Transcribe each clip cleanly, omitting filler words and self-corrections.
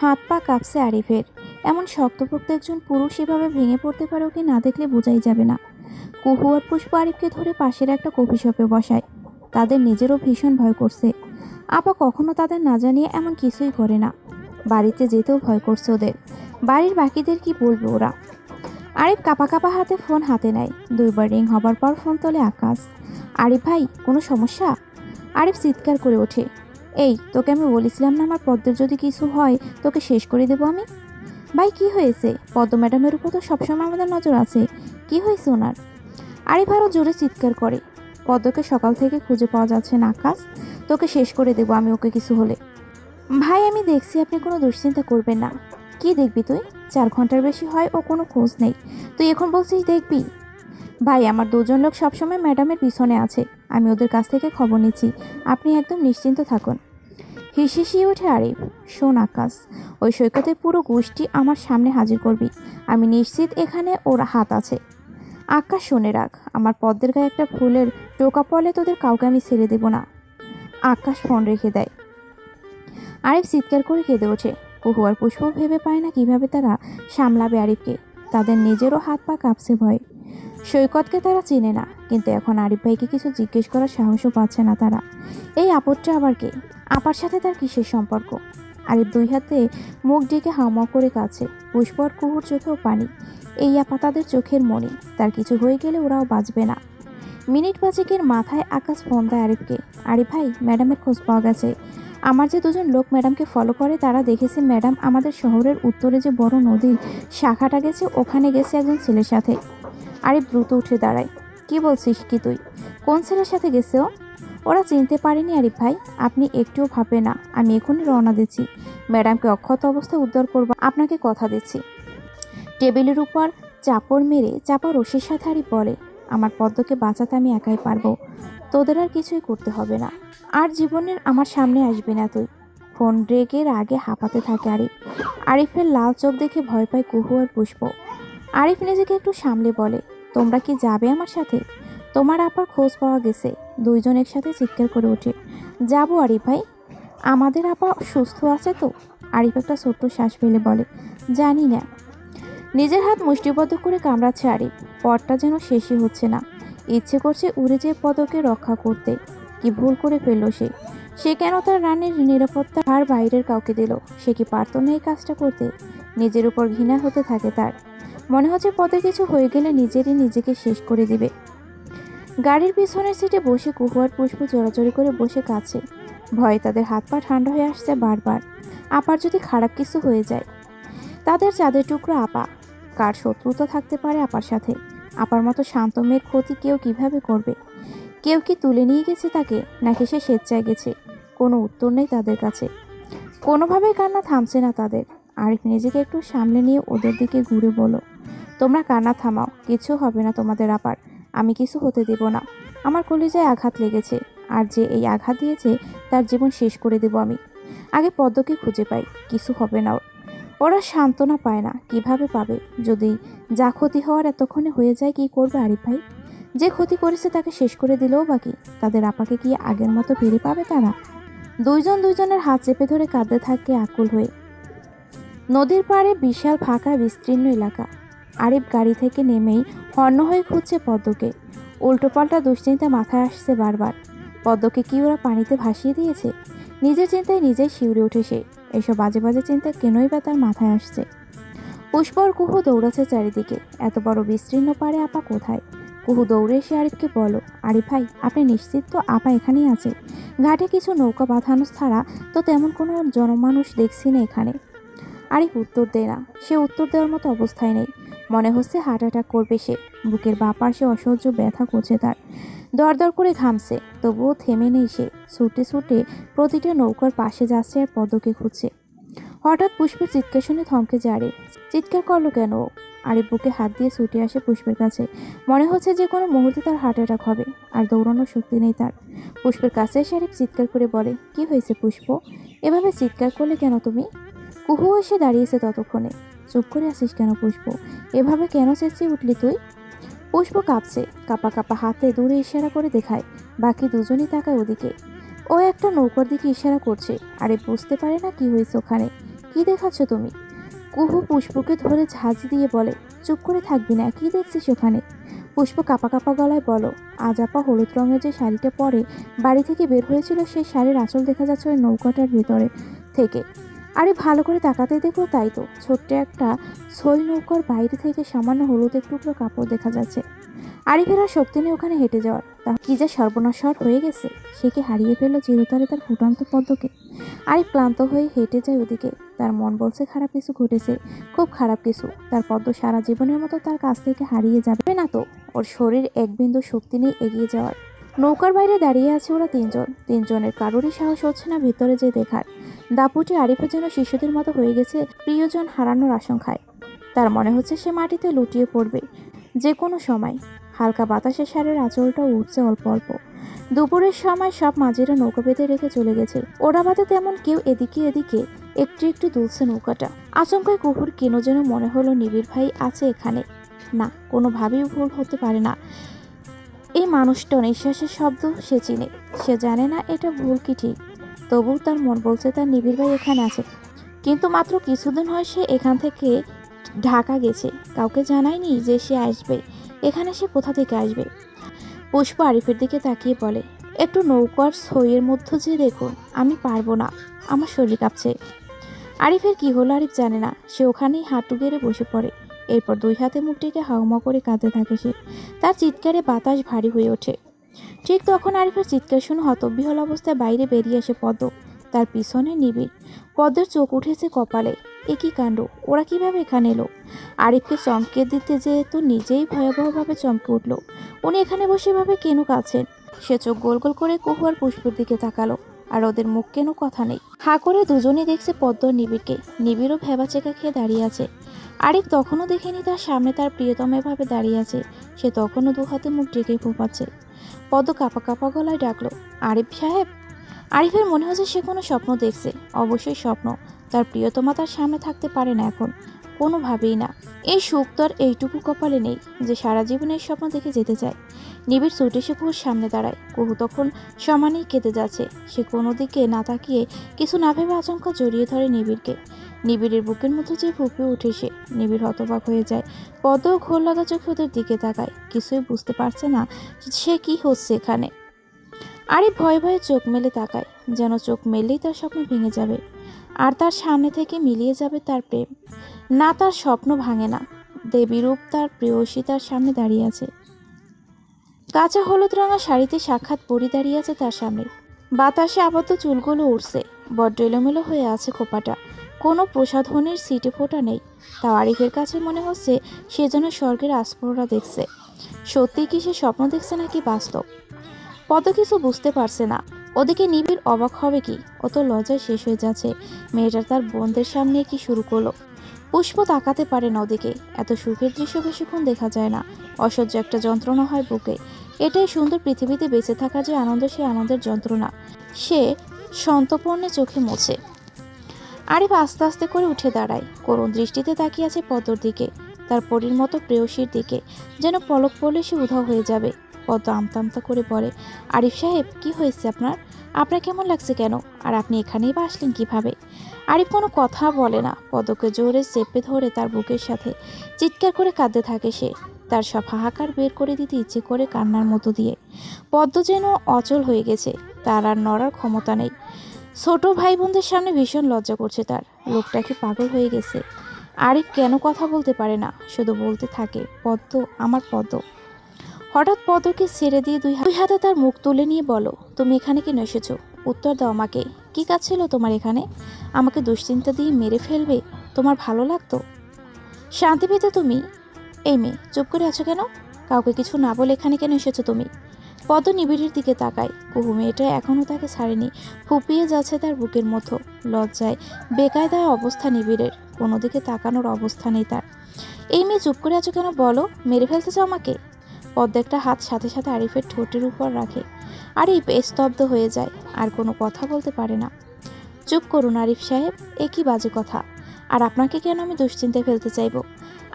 হাত পা কাঁপছে আরিফের। এমন শক্তপোক্ত একজন পুরুষ এভাবে ভেঙে পড়তে পারে ওকে না দেখলে বোঝাই যাবে না। কুহু আর পুষ্প আরিফকে ধরে পাশের একটা কফি শপে বসায়। তাদের নিজেরও ভীষণ ভয় করছে। আপা কখনো তাদের না জানিয়ে এমন কিছুই করে না। বাড়িতে যেতেও ভয় করছে ওদের। বাড়ির বাকিদের কি বলবে ওরা। আরিফ কাঁপা কাঁপা হাতে ফোন হাতে নেয়। দুইবার রিং হবার পর ফোন তোলে আকাশ। আরিফ ভাই, কোনো সমস্যা? আরিফ চিৎকার করে ওঠে, এই তোকে আমি বলেছিলাম না আমার পদ্মের যদি কিছু হয় তোকে শেষ করে দেবো আমি। ভাই কি হয়েছে? পদ্ম ম্যাডামের উপর তো সবসময় আমাদের নজর আছে, কি হয়েছে ওনার? আরিফ আরও জোরে চিৎকার করে, পদ্মকে সকাল থেকে খুঁজে পাওয়া যাচ্ছে না আকাশ, তোকে শেষ করে দেবো আমি ওকে কিছু হলে। ভাই আমি দেখছি আপনি কোনো দুশ্চিন্তা করবেন না। কি দেখবি তুই? 4 ঘন্টার বেশি হয় ও কোনো খোঁজ নেই, তুই এখন বলছিস দেখবি? ভাই আমার দুজন লোক সবসময় ম্যাডামের পিছনে আছে, আমি ওদের কাছ থেকে খবর নিচ্ছি, আপনি একদম নিশ্চিন্ত থাকুন। হিসিয়ে ওঠে আরিফ, শোন আকাশ, ওই সৈকতের পুরো গোষ্ঠী আমার সামনে হাজির করবি, আমি নিশ্চিত এখানে ওর হাত আছে। আকাশ শুনে রাখ, আমার পদ্মের গায়ে একটা ফুলের টোকা পড়লে তোদের কাউকে আমি ছেড়ে দেব না। আকাশ ফোন রেখে দেয়। আরিফ চিৎকার করে কেঁদে ওঠে। কুহু আর পুষ্প ভেবে পায় না কিভাবে তারা সামলাবে আরিফকে। তাদের নিজেরও হাত পা কাঁপছে ভয়। সৈকতকে তারা চেনে না, কিন্তু এখন আরিফ ভাইকে কিছু জিজ্ঞেস করার সাহসও পাচ্ছে না তারা। এই আপদটা আবার কে? আপার সাথে তার কিসের সম্পর্ক? আরিফ দুই হাতে মুখ ডেকে হাওমাও করে কাছে। পুষ্প আর কুহুর চোখেও পানি। এই আপা তাদের চোখের মণি, তার কিছু হয়ে গেলে ওরাও বাঁচবে না। মিনিট পাঁচেকের মাথায় আকাশ ফোন দেয় আরিফকে। আরিফ ভাই, ম্যাডামের খোঁজ পাওয়া গেছে। আমার যে দুজন লোক ম্যাডামকে ফলো করে তারা দেখেছে ম্যাডাম আমাদের শহরের উত্তরে যে বড় নদীর শাখাটা গেছে ওখানে গেছে একজন ছেলের সাথে। আরিফ দ্রুত উঠে দাঁড়ায়। কি বলছিস কি তুই? কোন ছেলের সাথে গেছে ও? ওরা চিনতে পারেনি আরিফ ভাই, আপনি একটুও ভাববে না, আমি এখনই রওনা দিচ্ছি। ম্যাডামকে অক্ষত অবস্থায় উদ্ধার করবো, আপনাকে কথা দিচ্ছি। টেবিলের উপর চাপড় মেরে চাপা রশির সাথে আরিফ বলে, আমার পদ্মকে বাঁচাতে আমি একাই পারবো, তোদের আর কিছুই করতে হবে না। আর জীবনের আমার সামনে আসবি না তুই। ফোন রেগের আগে হাঁপাতে থাকে আরিফ। আরিফের লাল চোখ দেখে ভয় পায় কুহু আর পুষ্প। আরিফ নিজেকে একটু সামলে বলে, তোমরা কি যাবে আমার সাথে? তোমার আপার খোঁজ পাওয়া গেছে। দুইজন একসাথে চিৎকার করে ওঠে, যাবো আরিফ ভাই। আমাদের আপা সুস্থ আছে তো? আরিফ একটা ছোট্ট শ্বাস ফেলে বলে, জানি না। নিজের হাত মুষ্টিবদ্ধ করে কামড়াচ্ছে আরিফ। পথটা যেন শেষই হচ্ছে না। ইচ্ছে করছে উড়ে যেয়ে পদকে রক্ষা করতে। কি ভুল করে ফেললো সে? সে কেন তার রানীর নিরাপত্তা আর বাইরের কাউকে দিল? সে কি পারত না এই কাজটা করতে? নিজের উপর ঘৃণা হতে থাকে তার। মনে হচ্ছে পদে কিছু হয়ে গেলে নিজেরই নিজেকে শেষ করে দিবে। গাড়ির পিছনের সিটে বসে কুহু আর পুষ্প জোরাজোরি করে বসে কাছে। ভয়ে তাদের হাত পা ঠান্ডা হয়ে আসছে বারবার। আপার যদি খারাপ কিছু হয়ে যায়? তাদের চাঁদের টুকরো আপা, কার শত্রুতা থাকতে পারে আপার সাথে? আপার মতো শান্ত মেয়ের ক্ষতি কেউ কিভাবে করবে? কেউ কি তুলে নিয়ে গেছে তাকে, নাকি সে স্বেচ্ছায় গেছে? কোনো উত্তর নেই তাদের কাছে। কোনোভাবেই কান্না থামছে না তাদের। আরিফ নিজেকে একটু সামলে নিয়ে ওদের দিকে ঘুরে বলো, তোমরা কান্না থামাও, কিছু হবে না তোমাদের আপার, আমি কিছু হতে দেব না। আমার কলিজায় আঘাত লেগেছে, আর যে এই আঘাত দিয়েছে তার জীবন শেষ করে দেব আমি। আগে পদ্মকে খুঁজে পাই, কিছু হবে না ওর। ওরা সান্ত্বনা পায় না, কিভাবে পাবে? যদি যা ক্ষতি হওয়ার এতক্ষণে হয়ে যায় কি করবে আরিফ ভাই? যে ক্ষতি করেছে তাকে শেষ করে দিলেও বাকি তাদের আপাকে কি আগের মতো ফিরে পাবে তারা? দুইজন দুইজনের হাত চেপে ধরে কাঁদতে থাকে আকুল হয়ে। নদীর পাড়ে বিশাল ফাঁকা বিস্তীর্ণ এলাকা। আরিফ গাড়ি থেকে নেমেই হন্য হয়ে খুঁজছে পদ্মকে। উল্টোপাল্টা দুশ্চিন্তা মাথায় আসছে বারবার। পদ্মকে কি ওরা পানিতে ভাসিয়ে দিয়েছে? নিজের চিন্তায় নিজেই শিউরে ওঠে সে। এসব বাজে বাজে চিন্তা কেনই বা তার মাথায় আসছে? পুষ্প আর কুহু দৌড়াচ্ছে চারিদিকে। এত বড় বিস্তীর্ণ পাড়ে আপা কোথায়? কুহু দৌড়ে এসে আরিফকে বলো, আরিফ ভাই আপনি নিশ্চিত তো আপা এখানেই আছে? ঘাটে কিছু নৌকা বাঁধানো ছাড়া তো তেমন কোনো জনমানুষ দেখছি না এখানে। আরিফ উত্তর দেয় না। সে উত্তর দেওয়ার মতো অবস্থায় নেই। মনে হচ্ছে হার্ট অ্যাটাক করবে সে। বুকের বাঁ পাশে অসহ্য ব্যথা করছে তার। দরদর করে ঘামছে, তবুও থেমে নেই সে। ছুটে ছুটে প্রতিটা নৌকার পাশে যাচ্ছে আর পদ্মকে খুঁজছে। হঠাৎ পুষ্পের চিৎকার শুনে থমকে যায় আরিফ। চিৎকার করলো কেন ও? আরিফ বুকে হাত দিয়ে ছুটে আসে পুষ্পের কাছে। মনে হচ্ছে যে কোনো মুহূর্তে তার হার্ট অ্যাটাক হবে। আর দৌড়ানোর শক্তি নেই তার। পুষ্পের কাছে এসে আরিফ চিৎকার করে বলে, কি হয়েছে পুষ্প? এভাবে চিৎকার করলে কেন তুমি? কুহু এসে দাঁড়িয়েছে ততক্ষণে। চুপ করে আসিস কেন পুষ্প? এভাবে কেন চেঁচিয়ে উঠলি তুই? পুষ্প কাঁপছে, কাপা কাপা হাতে দূরে ইশারা করে দেখায়। বাকি দুজনই তাকায় ওদিকে। ও একটা নৌকার দিকে ইশারা করছে। আরে বুঝতে পারে না কি হয়েছে ওখানে। কি দেখাচ্ছ তুমি? কুহু পুষ্পকে ধরে ঝাঁঝি দিয়ে বলে, চুপ করে থাকবি না, কি দেখছিস ওখানে? পুষ্প কাঁপা কাঁপা গলায় বলো, আজ আপা হলুদ রঙের যে শাড়িটা পরে বাড়ি থেকে বের হয়েছিল সেই শাড়ির আঁচল দেখা যাচ্ছে ওই নৌকাটার ভেতরে থেকে। আরে ভালো করে তাকাতে দেখো, তাই তো, ছোট্ট একটা ছই নৌকার বাইরে থেকে সামান্য হলুদের টুকরো কাপড় দেখা যাচ্ছে। আরিফের আর শক্তি নেই ওখানে হেঁটে যাওয়ার। তা কি যা সর্বনাশর হয়ে গেছে! সে কি হারিয়ে ফেললো চিরতরে তার ফুটন্ত পদ্মকে? আরিফ ক্লান্ত হয়ে হেঁটে যায় ওদিকে। তার মন বলছে খারাপ কিছু ঘটেছে, খুব খারাপ কিছু। তার পদ্ম সারা জীবনের মতো তার কাছ থেকে হারিয়ে যাবে না তো? ওর শরীর এক বিন্দু শক্তি নেই এগিয়ে যাওয়ার। নৌকার বাইরে দাঁড়িয়ে আছে ওরা তিনজনের কারোরই সাহস হচ্ছে না ভিতরে যে দেখার। দাপুটে আরিফের জন্য শিশুদের মতো হয়ে গেছে প্রিয়জন হারানোর আশঙ্কায়। তার মনে হচ্ছে সে মাটিতে লুটিয়ে পড়বে যে কোনো সময়। হালকা বাতাসে শাড়ির আঁচলটাও উঠছে অল্প অল্প। দুপুরের সময় সব মাঝিরা নৌকা বেঁধে রেখে চলে গেছে। ওরা বাদে তেমন কেউ এদিকে এদিকে একটু একটু দুলছে নৌকাটা। আচমকায় কুকুর কেন যেন মনে হলো নিবিড় ভাই আছে এখানে। না, কোনোভাবেই ভুল হতে পারে না। এই মানুষটা নিঃশ্বাসের শব্দ সে চিনে। সে জানে না এটা ভুল কি ঠিক, তবুও তার মন বলছে তার নিবিড় ভাই এখানে আছে। কিন্তু মাত্র কিছুদিন হয় সে এখান থেকে ঢাকা গেছে, কাউকে জানায়নি যে সে আসবে এখানে। সে কোথা থেকে আসবে? পুষ্প আরিফের দিকে তাকিয়ে বলে, একটু নৌকার ছইয়ের মধ্যে যে দেখুন। আমি পারবো না, আমার শরীর কাঁপছে। আরিফের কি হলো আরিফ জানে না। সে ওখানেই হাঁটু গেড়ে বসে পড়ে। এরপর দুই হাতে মুখ ঢেকে হাউমাউ করে কাঁদতে থাকে সে। তার চিৎকারে বাতাস ভারী হয়ে ওঠে। ঠিক তখন আরিফের চিৎকার শুনে হতবিহ্বল অবস্থায় বাইরে বেরিয়ে আসে পদ্ম, তার পিছনে নিবিড়। পদ্মের চোখ উঠেছে কপালে। এ কি কাণ্ড! ওরা কিভাবে এখানে এলো? আরিফকে চমকে দিতে যেহেতু নিজেই ভয়াবহভাবে চমকে উঠল। উনি এখানে বসে ভাবে কেন কাছেন। সে চোখ গোল গোল করে কুহু আর পুষ্পের দিকে তাকালো। আর ওদের মুখ কেন কথা নেই। হা করে দুজনেই দেখছে পদ্ম নিবিড়কে। নিবিড়ও ভেবা চেকা খেয়ে দাঁড়িয়ে আছে। আরিফ তখনও দেখেনি তার সামনে তার প্রিয়তম এভাবে দাঁড়িয়ে আছে। সে তখনও দু হাতে মুখ ঢেকে ফোঁপাচ্ছে। পদ্ম কাঁপা কাঁপা গলায় ডাকলো, আরিফ সাহেব। আরিফের মনে হচ্ছে সে কোনো স্বপ্ন দেখছে। অবশ্যই স্বপ্ন। তার প্রিয়তমা তার সামনে থাকতে পারে না এখন, কোনোভাবেই না। এই সুখ তার এইটুকু কপালে নেই যে সারা জীবনে এই স্বপ্ন দেখে যেতে চায়। নিবিড় ছুটে এসে কুহুর সামনে দাঁড়ায়। কুহু তখন সমানেই কেঁদে যাচ্ছে। সে কোনো দিকে না তাকিয়ে কিছু না ভেবে আচমকা জড়িয়ে ধরে নিবিড়কে। নিবিড়ের বুকের মধ্যে যে ফুঁপে ওঠে সে। নিবিড় হতবাক হয়ে যায়। পদ্ম ঘোর লাগা চোখে ওদের দিকে তাকায়। কিছুই বুঝতে পারছে না সে কি হচ্ছে এখানে। আরিফ ভয়ে ভয়ে চোখ মেলে তাকায়, যেন চোখ মেললেই তার স্বপ্ন ভেঙে যাবে আর তার সামনে থেকে মিলিয়ে যাবে তার প্রেম। না, তার স্বপ্ন ভাঙে না। দেবীরূপ তার প্রেয়সী তার সামনে দাঁড়িয়ে আছে। কাঁচা হলুদ রঙা শাড়িতে সাক্ষাৎ পরি দাঁড়িয়ে আছে তার সামনে। বাতাসে আবদ্ধ চুলগুলো উড়ছে, বড্ড এলোমেলো হয়ে আছে খোপাটা। কোনো প্রসাধনীর সিটে ফোটা নেই। তাও আরিফের কাছে মনে হচ্ছে সে যেন স্বর্গের আস্পরা দেখছে। সত্যি কি সে স্বপ্ন দেখছে নাকি বাস্তব? পদ্ম কিছু বুঝতে পারছে না। ওদিকে নিবিড় অবাক হবে কি, ও তো লজ্জায় শেষ হয়ে যাচ্ছে। মেয়েটা তার বোনদের সামনে কি শুরু করলো। পুষ্প তাকাতে পারে না ওদিকে। এত সুখের দৃশ্য বেশিক্ষণ দেখা যায় না। অসহ্য একটা যন্ত্রণা হয় বুকে। এটাই সুন্দর পৃথিবীতে বেঁচে থাকার যে আনন্দ, সে আনন্দের যন্ত্রণা সে সন্তর্পণে চোখে মোছে। আরিফ আস্তে আস্তে করে উঠে দাঁড়ায়। করুণ দৃষ্টিতে তাকিয়ে আছে পদ্মর দিকে, তার পরীর মতো প্রেয়সীর দিকে। যেন পলক পড়লে সে উধাও হয়ে যাবে। পদ্ম আমতা আমতা করে বলে, আরিফ সাহেব, কি হয়েছে আপনার? আপনার কেমন লাগছে কেন? আর আপনি এখানেই বা আসলেন কীভাবে? আরিফ কোনো কথা বলে না। পদ্মকে জোরে চেপে ধরে তার বুকের সাথে চিৎকার করে কাঁদতে থাকে সে। তার সব হাহাকার বের করে দিতে ইচ্ছে করে কান্নার মতো দিয়ে। পদ্ম যেন অচল হয়ে গেছে, তার আর নড়ার ক্ষমতা নেই। ছোট ভাই বোনদের সামনে ভীষণ লজ্জা করছে তার। লোকটা কি পাগল হয়ে গেছে? আরিফ কেন কথা বলতে পারে না, শুধু বলতে থাকে, পদ্ম, আমার পদ্ম। হঠাৎ পদ্মকে ছেড়ে দিয়ে দুই হাতে তার মুখ তুলে নিয়ে বলো, তুমি এখানে কেন এসেছো? উত্তর দাও আমাকে। কি কাজ ছিল তোমার এখানে? আমাকে দুশ্চিন্তা দিয়ে মেরে ফেলবে? তোমার ভালো লাগতো? শান্তি পেতে তুমি? এই মেয়ে, চুপ করে আছো কেন? কাউকে কিছু না বলে এখানে কেন এসেছো তুমি? পদ্ম নিবিড়ের দিকে তাকায়। কুহু মেয়েটা এখনও তাকে ছাড়েনি। ফুপিয়ে যাচ্ছে তার বুকের মতো। লজ্জায় বেকায়দায় অবস্থা নিবিড়ের। কোনো দিকে তাকানোর অবস্থা নেই তার। এই মেয়ে, চুপ করে আছো কেন বলো? মেরে ফেলতে চাও আমাকে? পদ্ম একটা হাত সাথে সাথে আরিফের ঠোঁটের উপর রাখে। আরিফ স্তব্ধ হয়ে যায়, আর কোনো কথা বলতে পারে না। চুপ করুন আরিফ সাহেব, এ কি বাজে কথা? আর আপনাকে কেন আমি দুশ্চিন্তায় ফেলতে চাইবো?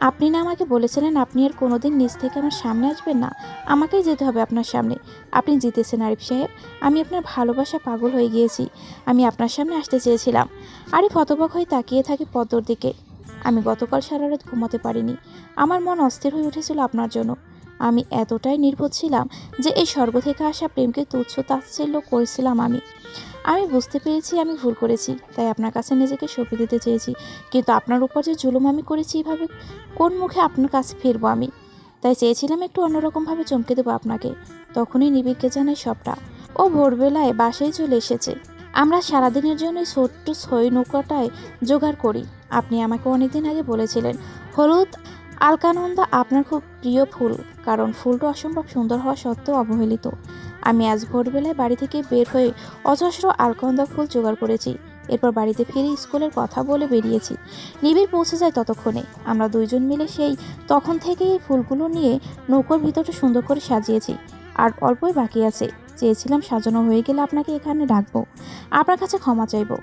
আপনি না আমাকে বলেছিলেন আপনি আর কোনোদিন নিজ থেকে আমার সামনে আসবেন না? আমাকেই যেতে হবে আপনার সামনে। আপনি জিতেছেন আরিফ সাহেব। আমি আপনার ভালোবাসা পাগল হয়ে গিয়েছি। আমি আপনার সামনে আসতে চেয়েছিলাম। আরিফ হতবাক হয়ে তাকিয়ে থাকে পদ্মর দিকে। আমি গতকাল সারা রাত ঘুমাতে পারিনি। আমার মন অস্থির হয়ে উঠেছিল আপনার জন্য। আমি এতটাই নির্বোধ ছিলাম যে এই স্বর্গ থেকে আসা প্রেমকে তুচ্ছ তাচ্ছিল্য করেছিলাম আমি। আমি বুঝতে পেরেছি আমি ভুল করেছি, তাই আপনার কাছে নিজেকে সঁপে দিতে চেয়েছি। কিন্তু আপনার উপর যে জুলুম আমি করেছি এভাবে কোন মুখে আপনার কাছে ফিরবো আমি? তাই চেয়েছিলাম একটু অন্যরকমভাবে চমকে দেবো আপনাকে। তখনই নিবিড়কে জানাই সবটা। ও ভোরবেলায় বাসায় চলে এসেছে। আমরা সারাদিনের জন্য এই ছোট্ট ছই নৌকাটায় জোগাড় করি। আপনি আমাকে অনেকদিন আগে বলেছিলেন হলুদ আলকানন্দা আপনার খুব প্রিয় ফুল, কারণ ফুলটা অসম্ভব সুন্দর হওয়া সত্ত্বেও অবহেলিত। আমি আজ ভোরবেলায় বাড়ি থেকে বের হয়ে অজস্র আলকানন্দা ফুল জোগাড় করেছি। এরপর বাড়িতে ফিরে স্কুলের কথা বলে বেরিয়েছি। নিবিড় পৌঁছে যায় ততক্ষণে। আমরা দুইজন মিলে সেই তখন থেকে এই ফুলগুলো নিয়ে নৌকোর ভিতরটা সুন্দর করে সাজিয়েছি। আর অল্পই বাকি আছে। চেয়েছিলাম সাজানো হয়ে গেলে আপনাকে এখানে ডাকবো, আপনার কাছে ক্ষমা চাইবো।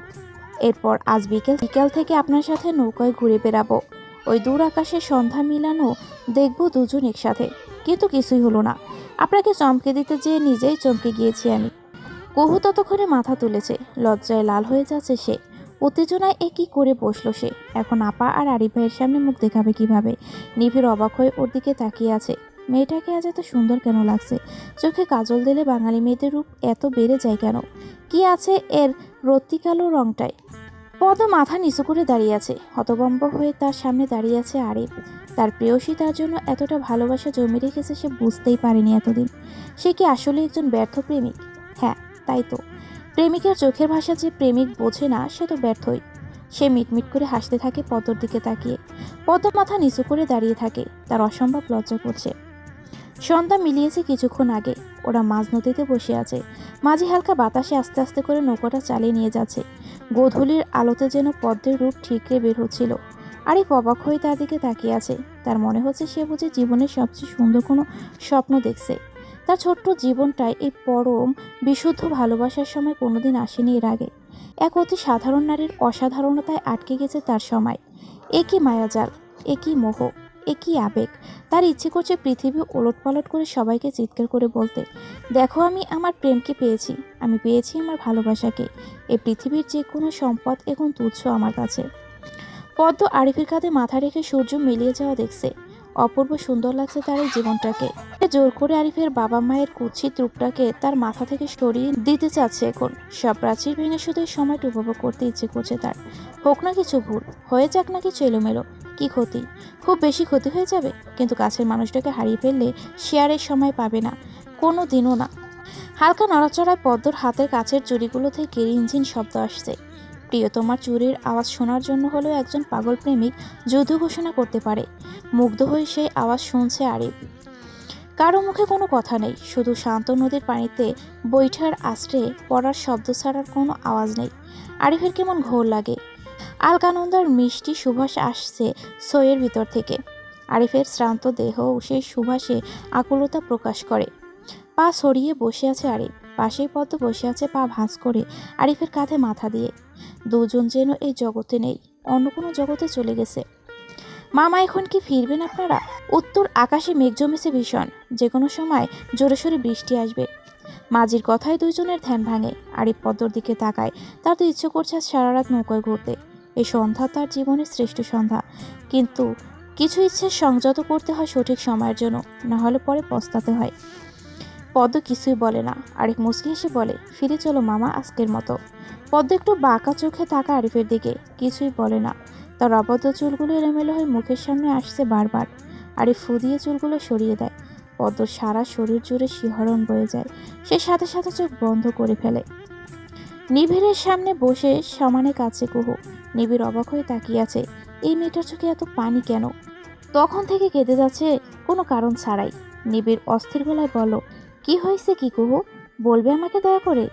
এরপর আজ বিকেল বিকেল থেকে আপনার সাথে নৌকায় ঘুরে বেড়াবো। ওই দূর আকাশে সন্ধ্যা মিলানো দেখবো দুজন একসাথে। কিন্তু কিছুই হলো না। আপনাকে চমকে দিতে যেয়ে নিজেই চমকে গিয়েছি আমি। কুহু ততক্ষণে মাথা তুলেছে। লজ্জায় লাল হয়ে যাচ্ছে সে। উত্তেজনায় এ কি করে বসলো সে? এখন আপা আর আরিফ ভাইয়ের সামনে মুখ দেখাবে কিভাবে? নিবিড় অবাক হয়ে ওর দিকে তাকিয়ে আছে। মেয়েটাকে আজ এত সুন্দর কেন লাগছে? চোখে কাজল দিলে বাঙালি মেয়েদের রূপ এত বেড়ে যায় কেন? কি আছে এর রত্তি কালো রংটায়? পদ্ম মাথা নিচু করে দাঁড়িয়ে আছে। হতভম্ব হয়ে তার সামনে দাঁড়িয়ে আছে আরিফ। তার প্রেয়সী তার জন্য এতটা ভালোবাসা জমে রেখেছে সে বুঝতেই পারেনি এতদিন। সে কি আসলে একজন ব্যর্থ প্রেমিক? হ্যাঁ, তাই তো। প্রেমিকের চোখের ভাষা যে প্রেমিক বোঝে না সে তো ব্যর্থই। সে মিটমিট করে হাসতে থাকে পদ্মর দিকে তাকিয়ে। পদ্ম মাথা নিচু করে দাঁড়িয়ে থাকে। তার অসম্ভব লজ্জা করছে। সন্ধ্যা মিলিয়েছে কিছুক্ষণ আগে। ওরা মাঝ নদীতে বসে আছে। মাঝি হালকা বাতাসে আস্তে আস্তে করে নৌকাটা চালিয়ে নিয়ে যাচ্ছে। গোধূলির আলোতে যেন পদ্মের রূপ ঠিকরে বের হচ্ছিল। আরিফ অবাক হয়ে তার দিকে তাকিয়ে আছে। তার মনে হচ্ছে সে বুঝি জীবনের সবচেয়ে সুন্দর কোনো স্বপ্ন দেখছে। তার ছোট্ট জীবনটায় এই পরম বিশুদ্ধ ভালোবাসার সময় কোনোদিন আসেনি এর আগে। এক অতি সাধারণ নারীর অসাধারণতায় আটকে গেছে তার সময়। এ কি মায়াজাল, এ কি মোহ, এ কি আবেগ! তার ইচ্ছে করছে পৃথিবী ওলটপালট করে সবাইকে চিৎকার করে বলতে, দেখো আমি আমার প্রেমকে পেয়েছি, আমি পেয়েছি আমার ভালোবাসাকে। এই পৃথিবীর যে কোনো সম্পদ এখন তুচ্ছ আমার কাছে। পদ্ম আরিফের কাঁধে মাথা রেখে সূর্য মিলিয়ে যাওয়া দেখছে। অপূর্ব সুন্দর লাগছে তার এই জীবনটাকে। সে জোর করে আরিফের বাবা মায়ের কুৎসিত রূপটাকে তার মাথা থেকে সরিয়ে দিতে চাচ্ছে এখন। সব প্রাচীর ভেঙে শুধু এই সময়টা উপভোগ করতে ইচ্ছে করছে তার। হোক না কিছু ভুল, হয়ে যাক না কিছু এলোমেলো, কি ক্ষতি? খুব বেশি ক্ষতি হয়ে যাবে, কিন্তু কাছের মানুষটাকে হারিয়ে ফেললে সে আর এই সময় পাবে না, কোনো দিনও না। হালকা নড়াচড়ায় পদ্মর হাতের কাছের চুড়িগুলো থেকে রিনঝিন শব্দ আসছে। প্রিয়তমার চুরির আওয়াজ শোনার জন্য হলেও একজন পাগল প্রেমিক যুদ্ধ ঘোষণা করতে পারে। মুগ্ধ হয়ে সেই আওয়াজ শুনছে আরিফ। কারো মুখে কোনো কথা নেই, শুধু শান্ত নদীর পানিতে বৈঠার আশ্রে পড়ার শব্দ ছাড়ার কোনো আওয়াজ নেই। আরিফের কেমন ঘোর লাগে। আলকানন্দার মিষ্টি সুবাস আসছে সইয়ের ভিতর থেকে। আরিফের শ্রান্ত দেহ সেই সুবাসে আকুলতা প্রকাশ করে। পা সরিয়ে বসে আছে আরিফ। পাশেই পদ্ম বসে আছে পা ভাঁজ করে আরিফের কাঁধে মাথা দিয়ে। দুজন যেন এই জগতে নেই, অন্য কোনো জগতে চলে গেছে। মামা এখন কি ফিরবেন আপনারা? উত্তর আকাশে মেঘ জমেছে ভীষণ, যে কোনো সময় জোরে সোরে বৃষ্টি আসবে। মাঝির কথায় দুইজনের ধ্যান ভাঙে। আরিফ পদ্মর দিকে তাকায়। তার তো ইচ্ছে করছে আজ সারা রাত নৌকায় ঘুরতে। এই সন্ধ্যা তার জীবনের শ্রেষ্ঠ সন্ধ্যা। কিন্তু কিছু ইচ্ছে সংযত করতে হয় সঠিক সময়ের জন্য, না হলে পরে পস্তাতে হয়। পদ্ম কিছুই বলে না। আরিফ মুচকি হেসে বলে, ফিরে চলো মামা আজকের মতো। পদ্ম একটু বাঁকা চোখে তাকা আরিফের দিকে, কিছুই বলে না। তার অবদ্ধ চুলগুলো এলোমেলো হয়ে মুখের সামনে আসছে বারবার। আরিফ ফু দিয়ে চুলগুলো সরিয়ে দেয়। পদ্ম সারা শরীর জুড়ে শিহরণ বয়ে যায়। সে সাথে সাথে চোখ বন্ধ করে ফেলে। নিবিড়ের সামনে বসে সমানে কাছে কুহু। নিবিড় অবাক হয়ে তাকিয়ে আছে। এই মেয়েটার চোখে এত পানি কেন? তখন থেকে কেঁদে যাচ্ছে কোনো কারণ ছাড়াই। নিবিড় অস্থির গলায় বলল, কি হয়েছে কি কুহু? বলবে আমাকে দয়া করে?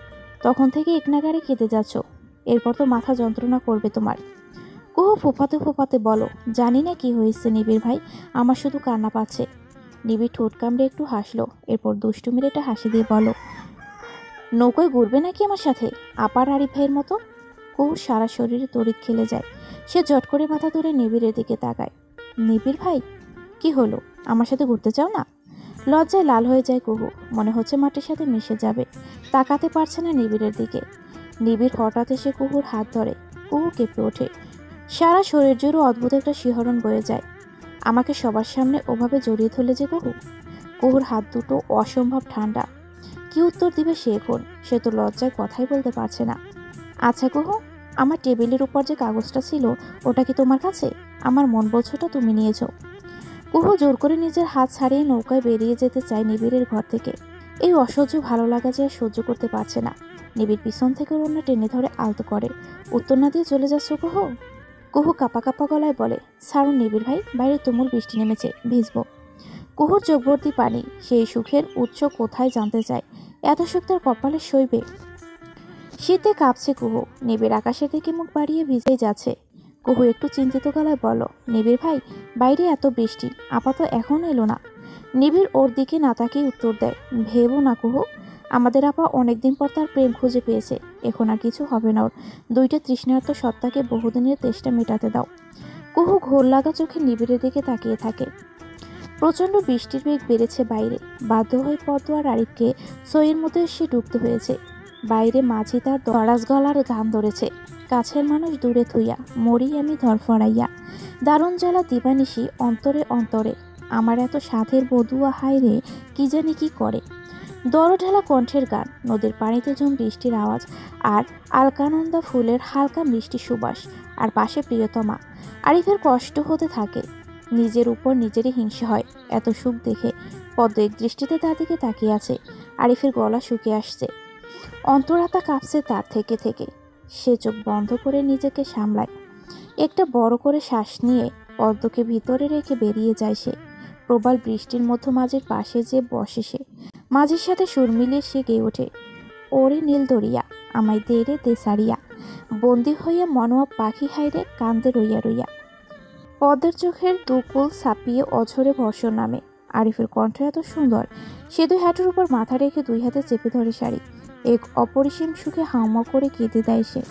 তখন থেকে একনাগারে কেঁদে যাচ্ছ, এরপর তো মাথা যন্ত্রণা করবে তোমার। কুহু ফোঁপাতে ফোঁপাতে বলো, জানি না কি হয়েছে নিবিড় ভাই, আমার শুধু কান্না পাচ্ছে। নিবিড় ঠোঁট কামড়ে একটু হাসলো। এরপর দুষ্টু মেরে একটা হাসি দিয়ে বলো, নৌকোয় ঘুরবে নাকি আমার সাথে আপার আরিফ ভাইয়ের মতো? কুহু সারা শরীরে তড়িৎ খেলে যায়। সে জট করে মাথা ধরে নিবিড়ের দিকে তাকায়। নিবিড় ভাই, কি হলো? আমার সাথে ঘুরতে চাও না? লজ্জায় লাল হয়ে যায় কুহু। মনে হচ্ছে মাটির সাথে মিশে যাবে। তাকাতে পারছে না নিবিড়ের দিকে। নিবিড় হঠাৎ এসে কুহুর হাত ধরে। কুহু কেঁপে ওঠে। সারা শরীর জুড়ে অদ্ভুত একটা শিহরণ বয়ে যায়। আমাকে সবার সামনে ওভাবে জড়িয়ে ধরলে যে কুহু। কুহুর হাত দুটো অসম্ভব ঠান্ডা। কি উত্তর দিবে সে এখন? সে তো লজ্জায় কথাই বলতে পারছে না। আচ্ছা কুহু, আমার টেবিলের উপর যে কাগজটা ছিল ওটা কি তোমার কাছে? আমার মন বলছোটা তুমি নিয়েছো। কুহু জোর করে নিজের হাত ছাড়িয়ে নৌকায় বেরিয়ে যেতে চায় নিবিড়ের ঘর থেকে। এই অসহ্য ভালো লাগা যে আর সহ্য করতে পারছে না। নিবিড় পিছন থেকে ওড়না টেনে ধরে আলতো করে। উত্তর না দিয়ে চলে যাচ্ছ কুহু? কুহু কাপা কাপা গলায় বলে, ছাড়ুন নিবিড় ভাই, বাইরে তুমুল বৃষ্টি নেমেছে, ভিজবো। কুহুর চোখ ভর্তি পানি। সেই সুখের উৎস কোথায় জানতে চায়। এত সুখ তার কপালে সইবে? শীতে কাঁপছে কুহু। নিবিড় আকাশের দিকে মুখ বাড়িয়ে ভিজেই যাচ্ছে। কুহু একটু চিন্তিত গলায় বলল, নিবিড় ভাই, বাইরে এত বৃষ্টি, আপাতত এখন এলো না। নিবিড় ওর দিকে না তাকিয়ে উত্তর দেয়, ভেবো না কুহু, আমাদের আপা অনেকদিন পর তার প্রেম খুঁজে পেয়েছে। এখন আর কিছু হবে না ওর। দুইটা তৃষ্ণার্ত সত্তাকে বহুদিনের তেষ্টা মেটাতে দাও। কুহু ঘোর লাগা চোখে নিবিড়ের দিকে তাকিয়ে থাকে। প্রচণ্ড বৃষ্টির বেগ বেড়েছে বাইরে। বাধ্য হয়ে পদ্ম আর আরিফকে সইয়ের মধ্যে এসে ডুবতে হয়েছে। বাইরে মাঝি তার দরাজ গলার গান ধরেছে, কাছের মানুষ দূরে থুইয়া, মরি আমি ধরফরাইয়া, দারুণ জ্বালা দিবানিশি অন্তরে অন্তরে, আমার এত সাধের বধুয়া হায় রে, কি জানি কি করে। দরঢালা কণ্ঠের গান, নদীর পানিতে জম বৃষ্টির আওয়াজ, আর আলকানন্দা ফুলের হালকা মিষ্টি সুবাস, আর পাশে প্রিয়তমা। আরিফের কষ্ট হতে থাকে। নিজের উপর নিজেরই হিংসা হয় এত সুখ দেখে। পদ্ম এক দৃষ্টিতে তার দিকে তাকিয়ে আছে। আরিফের গলা শুকিয়ে আসছে, অন্তরাত্মা কাঁপছে তার থেকে থেকে। সে চোখ বন্ধ করে নিজেকে সামলায়। একটা বড় করে শ্বাস নিয়ে পদ্মকে ভিতরে রেখে বেরিয়ে যায় সে। প্রবল বৃষ্টির মধ্যে মাঝির পাশে যে বসে সে। মাঝির সাথে সুর মিলিয়ে সে গেয়ে ওঠে, ওরে নীল দরিয়া, আমায় দে রে দে সারিয়া, বন্দি হইয়া মনোয়া পাখি হাইরে কান্দে রইয়া রইয়া। পদ্মের চোখের দুকুল ছাপিয়ে অঝরে বর্ষণ নামে। আরিফের কণ্ঠ এত সুন্দর। সে দুই হাঁটুর উপর মাথা রেখে দুই হাতে চেপে ধরে শাড়ি। এক অপরিসীম সুখে হাউমাউ করে কেঁদে দেয় সে।